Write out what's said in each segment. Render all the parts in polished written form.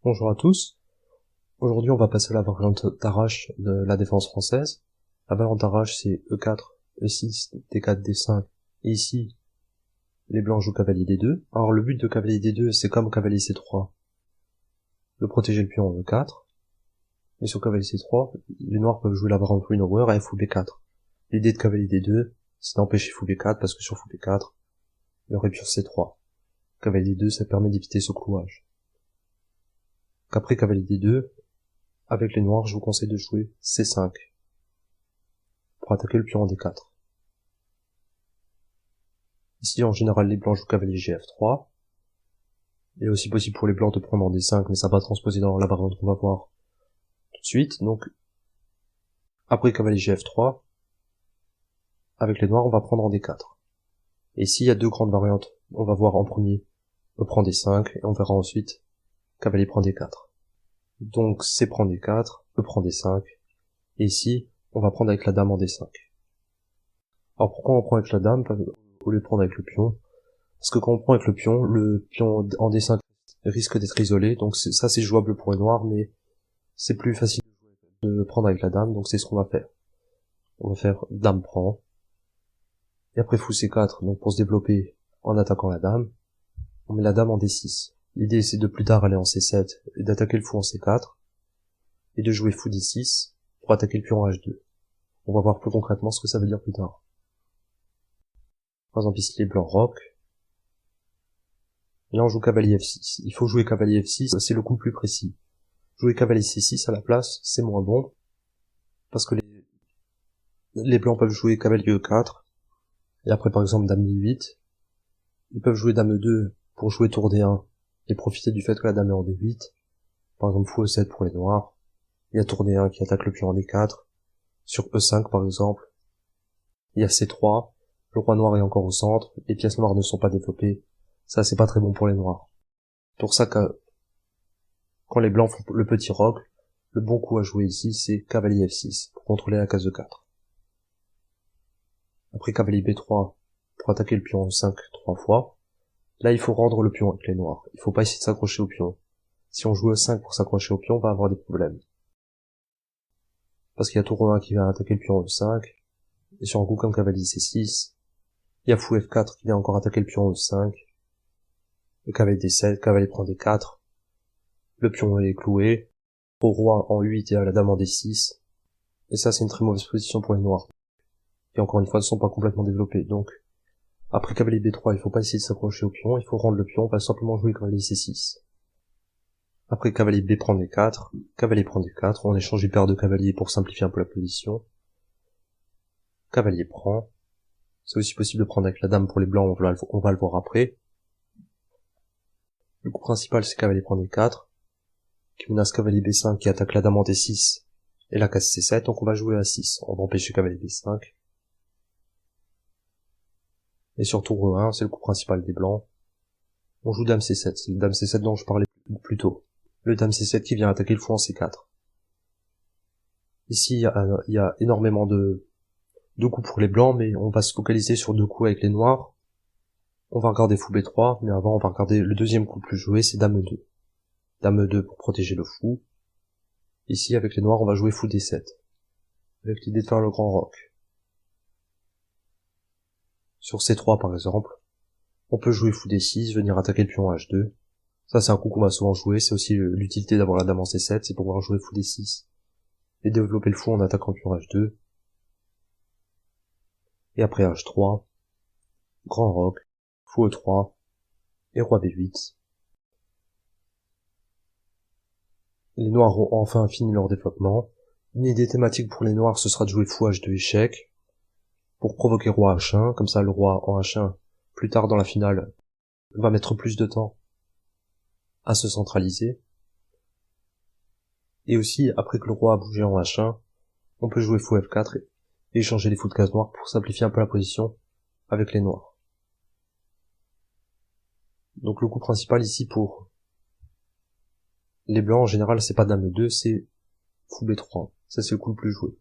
Bonjour à tous. Aujourd'hui, on va passer à la variante d'arrache de la défense française. La variante d'arrache, c'est E4, E6, D4, D5. Et ici, les blancs jouent cavalier D2. Alors, le but de cavalier D2, c'est comme cavalier C3, de protéger le pion en E4. Et sur cavalier C3, les noirs peuvent jouer la variante Winnower à Fou B4. L'idée de cavalier D2, c'est d'empêcher Fou B4, parce que sur Fou B4, il y aurait pion C3. Cavalier D2, ça permet d'éviter ce clouage. Qu'après cavalier D2, avec les noirs, je vous conseille de jouer C5 pour attaquer le pion en D4. Ici, en général, les blancs jouent cavalier Gf3. Il est aussi possible pour les blancs de prendre en D5, mais ça va transposer dans la variante qu'on va voir tout de suite. Donc, après cavalier Gf3, avec les noirs, on va prendre en D4. Et ici, il y a deux grandes variantes. On va voir en premier E prend D5, et on verra ensuite cavalier prend D4. Donc, C prend D4, E prend D5, et ici, on va prendre avec la dame en D5. Alors pourquoi on prend avec la dame au lieu de prendre avec le pion? Parce que quand on prend avec le pion en D5 risque d'être isolé, donc ça c'est jouable pour les noirs, mais c'est plus facile de prendre avec la dame, donc c'est ce qu'on va faire. On va faire dame prend, et après fou C4, donc pour se développer en attaquant la dame, on met la dame en D6. L'idée c'est de plus tard aller en C7 et d'attaquer le fou en C4, et de jouer fou D6 pour attaquer le pion en H2. On va voir plus concrètement ce que ça veut dire plus tard. Par exemple ici les blancs roquent, et là on joue cavalier F6. Il faut jouer cavalier F6, c'est le coup le plus précis. Jouer cavalier C6 à la place, c'est moins bon, parce que les blancs peuvent jouer cavalier E4, et après par exemple dame D8, ils peuvent jouer dame E2 pour jouer tour D1, et profiter du fait que la dame est en D8, par exemple fou E7 pour les noirs, il y a tour D1 qui attaque le pion en D4, sur E5 par exemple, il y a C3, le roi noir est encore au centre, les pièces noires ne sont pas développées, ça c'est pas très bon pour les noirs. Pour ça que quand les blancs font le petit roc, le bon coup à jouer ici c'est cavalier F6 pour contrôler la case E4. Après cavalier B3 pour attaquer le pion E5 trois fois. Là il faut rendre le pion avec les noirs. Il faut pas essayer de s'accrocher au pion. Si on joue E5 pour s'accrocher au pion, on va avoir des problèmes. Parce qu'il y a tour E1 qui vient attaquer le pion E5. Et sur un coup comme cavalier C6, il y a fou F4 qui vient encore attaquer le pion E5. Et cavalier D7, cavalier prend D4. Le pion est cloué. Au roi en 8 et à la dame en D6. Et ça c'est une très mauvaise position pour les noirs. Qui encore une fois ne sont pas complètement développés. Donc, après cavalier B3, il faut pas essayer de s'accrocher au pion, il faut rendre le pion, pas simplement jouer cavalier C6. Après cavalier B prend D4, cavalier prend D4, on échange une paire de cavaliers pour simplifier un peu la position. Cavalier prend. C'est aussi possible de prendre avec la dame pour les blancs, on va le voir après. Le coup principal c'est cavalier prend D4, qui menace cavalier B5 qui attaque la dame en D6 et la case C7, donc on va jouer A6, on va empêcher cavalier B5. Et sur tour E1, c'est le coup principal des blancs. On joue dame C7, c'est le dame C7 dont je parlais plus tôt. Le dame C7 qui vient attaquer le fou en C4. Ici, il y a énormément de coups pour les blancs, mais on va se focaliser sur deux coups avec les noirs. On va regarder fou B3, mais avant on va regarder le deuxième coup le plus joué, c'est dame E2. Dame E2 pour protéger le fou. Ici, avec les noirs, on va jouer fou D7. Avec l'idée de faire le grand roc. Sur C3 par exemple, on peut jouer fou D6, venir attaquer le pion en H2. Ça c'est un coup qu'on va souvent jouer, c'est aussi l'utilité d'avoir la dame en C7, c'est pouvoir jouer fou D6. Et développer le fou en attaquant le pion H2. Et après H3, grand roc, fou E3, et roi B8. Les noirs ont enfin fini leur développement. Une idée thématique pour les noirs, ce sera de jouer fou H2 échec, pour provoquer roi H1, comme ça le roi en H1, plus tard dans la finale, va mettre plus de temps à se centraliser. Et aussi, après que le roi a bougé en H1, on peut jouer fou F4 et échanger les fous de case noire pour simplifier un peu la position avec les noirs. Donc le coup principal ici pour les blancs en général c'est pas dame E2, c'est fou B3. Ça c'est le coup le plus joué.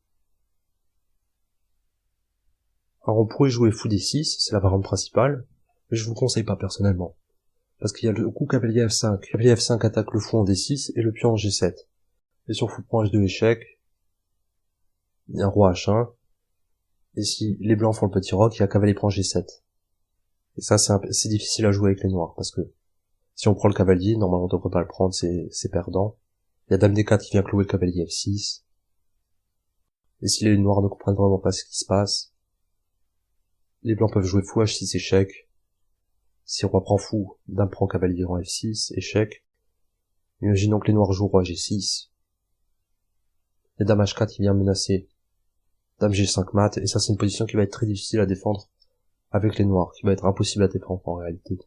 Alors on pourrait jouer fou D6, c'est la variante principale, mais je vous le conseille pas personnellement. parce qu'il y a le coup cavalier F5. Cavalier F5 attaque le fou en D6 et le pion en G7. Et sur fou prend H2 échec, il y a un roi H1, et si les blancs font le petit roc, il y a cavalier prend G7. Et ça, c'est difficile à jouer avec les noirs, parce que si on prend le cavalier, normalement on devrait pas le prendre, c'est perdant. Il y a dame D4 qui vient clouer le cavalier F6. Et si les noirs ne comprennent vraiment pas ce qui se passe, les blancs peuvent jouer fou H6 échec. Si roi prend fou, dame prend cavalier en F6, échec. Imaginons que les noirs jouent roi G6. Et dame H4 qui vient menacer dame G5 mat, et ça c'est une position qui va être très difficile à défendre avec les noirs, qui va être impossible à défendre en réalité.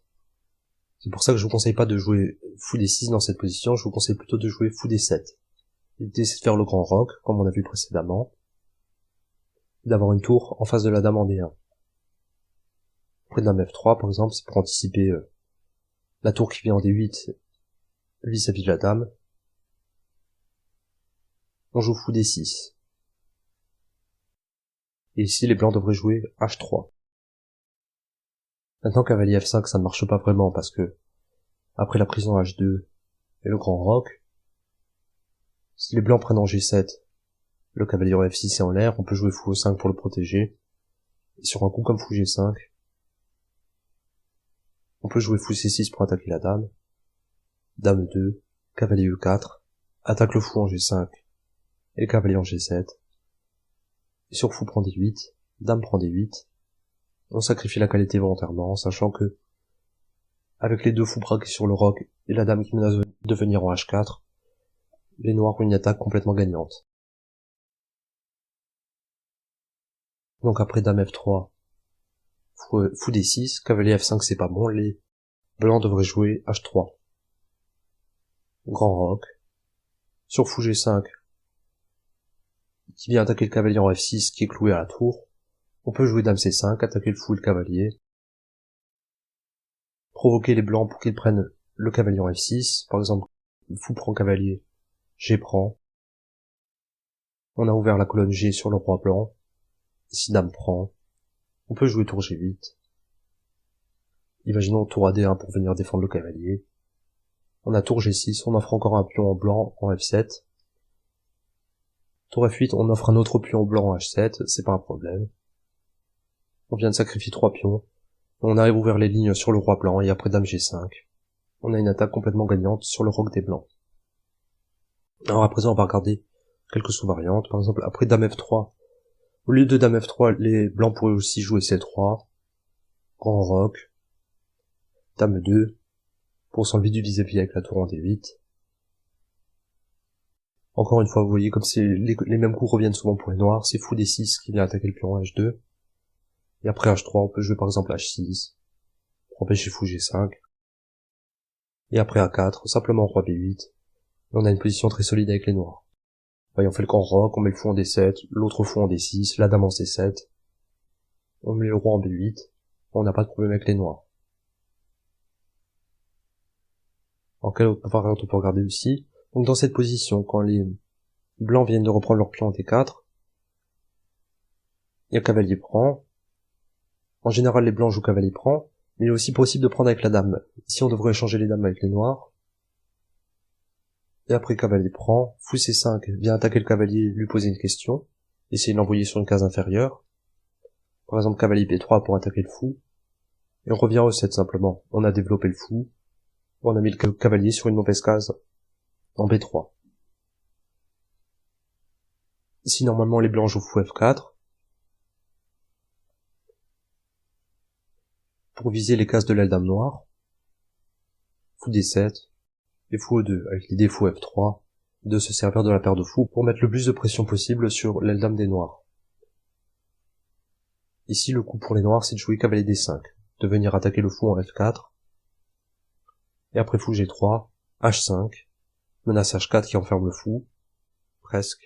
C'est pour ça que je vous conseille pas de jouer fou D6 dans cette position, je vous conseille plutôt de jouer fou D7. L'idée c'est de faire le grand roc, comme on a vu précédemment, et d'avoir une tour en face de la dame en D1. Après dame F3 par exemple, c'est pour anticiper la tour qui vient en D8 vis-à-vis de la dame. On joue fou D6. Et ici les blancs devraient jouer H3. Maintenant cavalier F5 ça ne marche pas vraiment parce que après la prise en H2 et le grand roc, si les blancs prennent en G7, le cavalier en F6 est en l'air, on peut jouer fou E5 pour le protéger. Et sur un coup comme fou G5, on peut jouer fou C6 pour attaquer la dame, dame E2, cavalier E4, attaque le fou en G5 et le cavalier en G7. Et sur fou prend D8, dame prend D8, on sacrifie la qualité volontairement, sachant que, avec les deux fous braqués sur le roc et la dame qui menace de venir en H4, les noirs ont une attaque complètement gagnante. Donc après dame F3, fou D6, cavalier F5 c'est pas bon, les blancs devraient jouer H3. Grand roc. Sur fou G5, qui vient attaquer le cavalier en F6 qui est cloué à la tour, on peut jouer dame C5, attaquer le fou et le cavalier, provoquer les blancs pour qu'ils prennent le cavalier en F6, par exemple, fou prend cavalier, G prend, on a ouvert la colonne G sur le roi blanc, ici dame prend, on peut jouer tour G8, imaginons tour AD1 pour venir défendre le cavalier, on a tour G6, on offre encore un pion en blanc en F7, tour F8, on offre un autre pion blanc en H7, c'est pas un problème, on vient de sacrifier 3 pions, on arrive à ouvrir les lignes sur le roi blanc et après dame G5, on a une attaque complètement gagnante sur le roc des blancs. Alors à présent on va regarder quelques sous-variantes, par exemple après dame F3, au lieu de dame F3, les blancs pourraient aussi jouer C3, grand roc, dame 2, pour s'enlever du vis-à-vis avec la tour en D8. Encore une fois, vous voyez, comme les mêmes coups reviennent souvent pour les noirs, c'est fou D6 qui vient attaquer le pion H2. Et après H3, on peut jouer par exemple H6, pour empêcher fou G5. Et après A4, simplement roi B8. Et on a une position très solide avec les noirs. Voyez, on fait le grand roc, on met le fou en D7, l'autre fou en D6, la dame en C7. On met le roi en B8. On n'a pas de problème avec les noirs. En quelle autre variante on peut regarder aussi? Donc dans cette position, quand les blancs viennent de reprendre leur pion en D4, il y a cavalier prend. En général, les blancs jouent cavalier prend, mais il est aussi possible de prendre avec la dame. Ici, on devrait échanger les dames avec les noirs. Et après cavalier prend, fou C5 vient attaquer le cavalier, lui poser une question, essayer de l'envoyer sur une case inférieure. Par exemple, cavalier B3 pour attaquer le fou. Et on revient au 7 simplement. On a développé le fou. On a mis le cavalier sur une mauvaise case en B3. Ici, normalement, les blancs jouent fou F4. Pour viser les cases de l'aile dame noire. Fou D7. Et fou E2, avec l'idée fou F3, de se servir de la paire de fous pour mettre le plus de pression possible sur l'aile dame des noirs. Ici, le coup pour les noirs, c'est de jouer cavalier D5, de venir attaquer le fou en F4. Et après fou G3, H5, menace H4 qui enferme le fou, presque.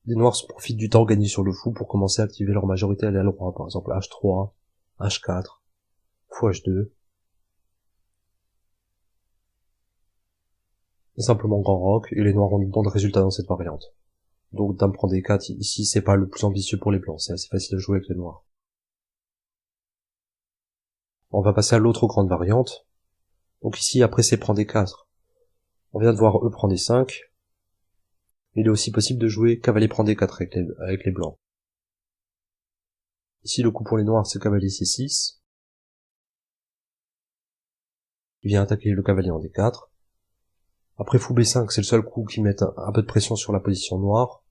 Les noirs profitent du temps gagné sur le fou pour commencer à activer leur majorité à l'aile roi, par exemple H3, H4, fou H2. Et simplement grand roc, et les noirs ont de bons résultats dans cette variante. Donc dame prend D4, ici c'est pas le plus ambitieux pour les blancs, c'est assez facile de jouer avec les noirs. On va passer à l'autre grande variante. Donc ici, après c'est prend D4. On vient de voir E prend D5. Il est aussi possible de jouer cavalier prend D4 avec les blancs. Ici, le coup pour les noirs, c'est cavalier C6. Il vient attaquer le cavalier en D4. Après fou B5, c'est le seul coup qui met un peu de pression sur la position noire.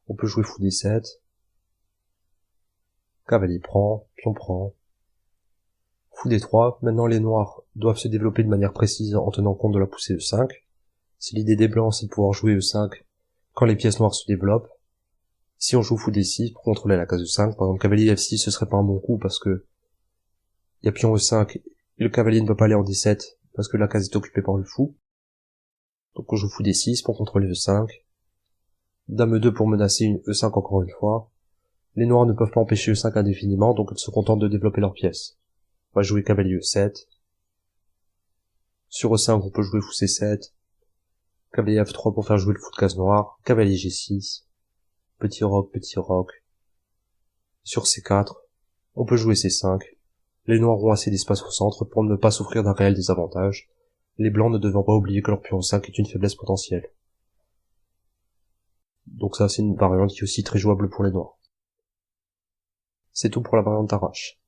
On peut jouer fou D7. Cavalier prend, pion prend. Fou D3. Maintenant, les noirs doivent se développer de manière précise en tenant compte de la poussée E5. Si l'idée des blancs, c'est de pouvoir jouer E5 quand les pièces noires se développent. Si on joue fou D6 pour contrôler la case E5, par exemple cavalier F6, ce serait pas un bon coup parce que il y a pion E5 et le cavalier ne peut pas aller en D7 parce que la case est occupée par le fou. Donc on joue fou D6 pour contrôler E5. Dame E2 pour menacer une E5 encore une fois. Les noirs ne peuvent pas empêcher E5 indéfiniment, donc ils se contentent de développer leurs pièces. On va jouer cavalier E7. Sur E5, on peut jouer fou C7. Cavalier F3 pour faire jouer le fou de case noire. Cavalier G6. Petit roc, petit roc. Sur C4, on peut jouer C5. Les noirs ont assez d'espace au centre pour ne pas souffrir d'un réel désavantage, les blancs ne devant pas oublier que leur pion 5 est une faiblesse potentielle. Donc ça, c'est une variante qui est aussi très jouable pour les noirs. C'est tout pour la variante d'arrache.